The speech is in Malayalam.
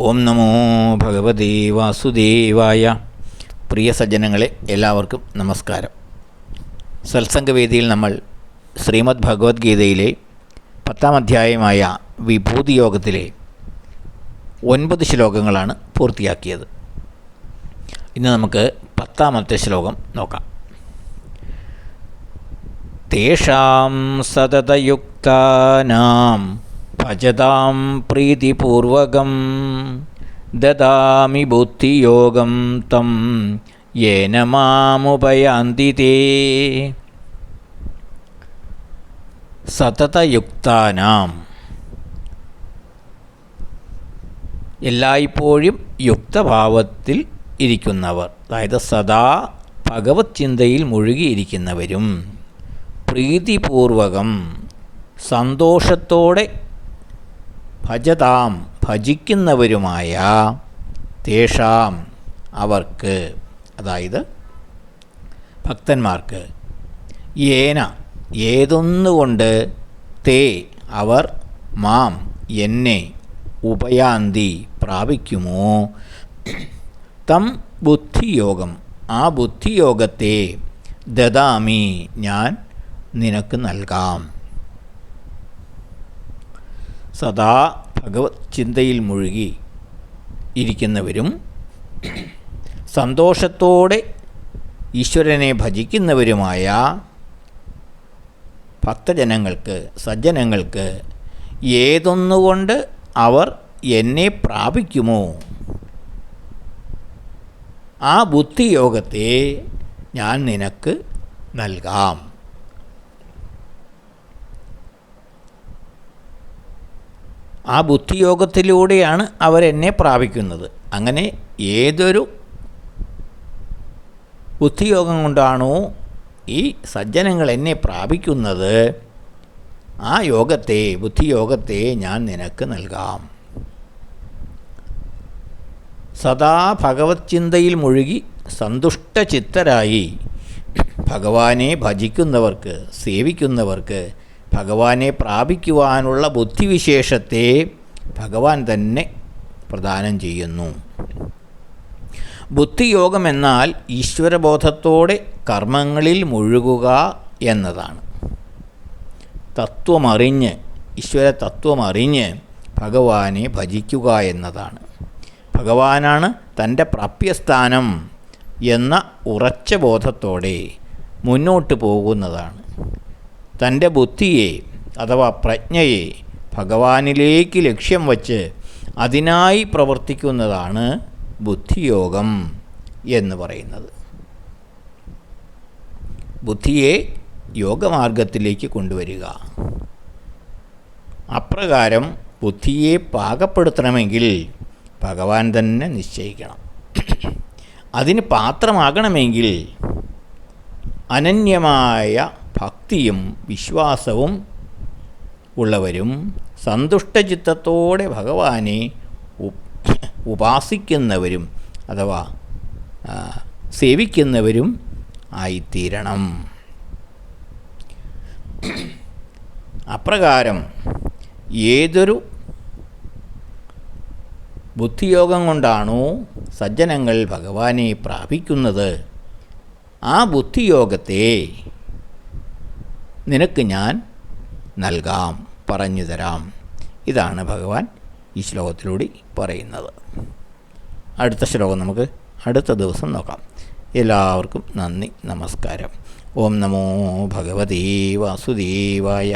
ഓം നമോ ഭഗവതേ വാസുദേവായ. പ്രിയ സജ്ജനങ്ങളെ, എല്ലാവർക്കും നമസ്കാരം. സത്സംഗവേദിയിൽ നമ്മൾ ശ്രീമദ് ഭഗവത്ഗീതയിലെ 10-ാം അധ്യായമായ വിഭൂതി യോഗത്തിലെ 9 ശ്ലോകങ്ങളാണ് പൂർത്തിയാക്കിയത്. ഇന്ന് നമുക്ക് 10-ാമത്തെ ശ്ലോകം നോക്കാം. തേഷാം സതതയുക്താനാം ഭജതാം പ്രീതിപൂർവകം ദദാമി ബുദ്ധിയോഗം തം യേന മാമുപയാന്തി തേ. സതതയുക്താനാം, എല്ലായ്പ്പോഴും യുക്തഭാവത്തിൽ ഇരിക്കുന്നവർ, അതായത് സദാ ഭഗവത് ചിന്തയിൽ മുഴുകിയിരിക്കുന്നവരും, പ്രീതിപൂർവകം സന്തോഷത്തോടെ ഭജതാം ഭജിക്കുന്നവരുമായ തേഷാം അവർക്ക്, അതായത് ഭക്തന്മാർക്ക്, യേന ഏതൊന്നുകൊണ്ട്, തേ അവർ, മാം എന്നെ, ഉപയാന്തി പ്രാപിക്കുമോ, തം ബുദ്ധിയോഗം ആ ബുദ്ധിയോഗത്തെ, ദദാമി ഞാൻ നിനക്ക് നൽകാം. സദാ ഭഗവത് ചിന്തയിൽ മുഴുകി ഇരിക്കുന്നവരും സന്തോഷത്തോടെ ഈശ്വരനെ ഭജിക്കുന്നവരുമായ ഭക്തജനങ്ങൾക്ക്, സജ്ജനങ്ങൾക്ക് ഏതൊന്നുകൊണ്ട് അവർ എന്നെ പ്രാപിക്കുമോ ആ ബുദ്ധിയോഗത്തെ ഞാൻ നിനക്ക് നൽകാം. ആ ബുദ്ധിയോഗത്തിലൂടെയാണ് അവരെന്നെ പ്രാപിക്കുന്നത്. അങ്ങനെ ഏതൊരു ബുദ്ധിയോഗം കൊണ്ടാണോ ഈ സജ്ജനങ്ങൾ എന്നെ പ്രാപിക്കുന്നത്, ആ യോഗത്തെ, ബുദ്ധിയോഗത്തെ ഞാൻ നിനക്ക് നൽകാം. സദാ ഭഗവത് ചിന്തയിൽ മുഴുകി സന്തുഷ്ടചിത്തരായി ഭഗവാനെ ഭജിക്കുന്നവർക്ക്, സേവിക്കുന്നവർക്ക് ഭഗവാനെ പ്രാപിക്കുവാനുള്ള ബുദ്ധിവിശേഷത്തെ ഭഗവാൻ തന്നെ പ്രദാനം ചെയ്യുന്നു. ബുദ്ധിയോഗം എന്നാൽ ഈശ്വരബോധത്തോടെ കർമ്മങ്ങളിൽ മുഴുകുക എന്നതാണ്. തത്വമറിഞ്ഞ്, ഈശ്വര തത്വമറിഞ്ഞ് ഭഗവാനെ ഭജിക്കുക എന്നതാണ്. ഭഗവാനാണ് തൻ്റെ പ്രാപ്യസ്ഥാനം എന്ന ഉറച്ച ബോധത്തോടെ മുന്നോട്ട് പോകുന്നതാണ്. തൻ്റെ ബുദ്ധിയെ അഥവാ പ്രജ്ഞയെ ഭഗവാനിലേക്ക് ലക്ഷ്യം വച്ച് അതിനായി പ്രവർത്തിക്കുന്നതാണ് ബുദ്ധിയോഗം എന്ന് പറയുന്നത്. ബുദ്ധിയെ യോഗമാർഗത്തിലേക്ക് കൊണ്ടുവരിക. അപ്രകാരം ബുദ്ധിയെ പാകപ്പെടുത്തണമെങ്കിൽ ഭഗവാൻ തന്നെ നിശ്ചയിക്കണം. അതിന് പാത്രമാകണമെങ്കിൽ അനന്യമായ ഭക്തിയും വിശ്വാസവും ഉള്ളവരും സന്തുഷ്ടചിത്തത്തോടെ ഭഗവാനെ ഉപാസിക്കുന്നവരും അഥവാ സേവിക്കുന്നവരും ആയിത്തീരണം. അപ്രകാരം ഏതൊരു ബുദ്ധിയോഗം കൊണ്ടാണോ സജ്ജനങ്ങൾ ഭഗവാനെ പ്രാപിക്കുന്നത്, ആ ബുദ്ധിയോഗത്തെ നിനക്ക് ഞാൻ നൽകാം, പറഞ്ഞു തരാം. ഇതാണ് ഭഗവാൻ ഈ ശ്ലോകത്തിലൂടെ പറയുന്നത്. അടുത്ത ശ്ലോകം നമുക്ക് അടുത്ത ദിവസം നോക്കാം. എല്ലാവർക്കും നന്ദി, നമസ്കാരം. ഓം നമോ ഭഗവതേ വാസുദേവായ.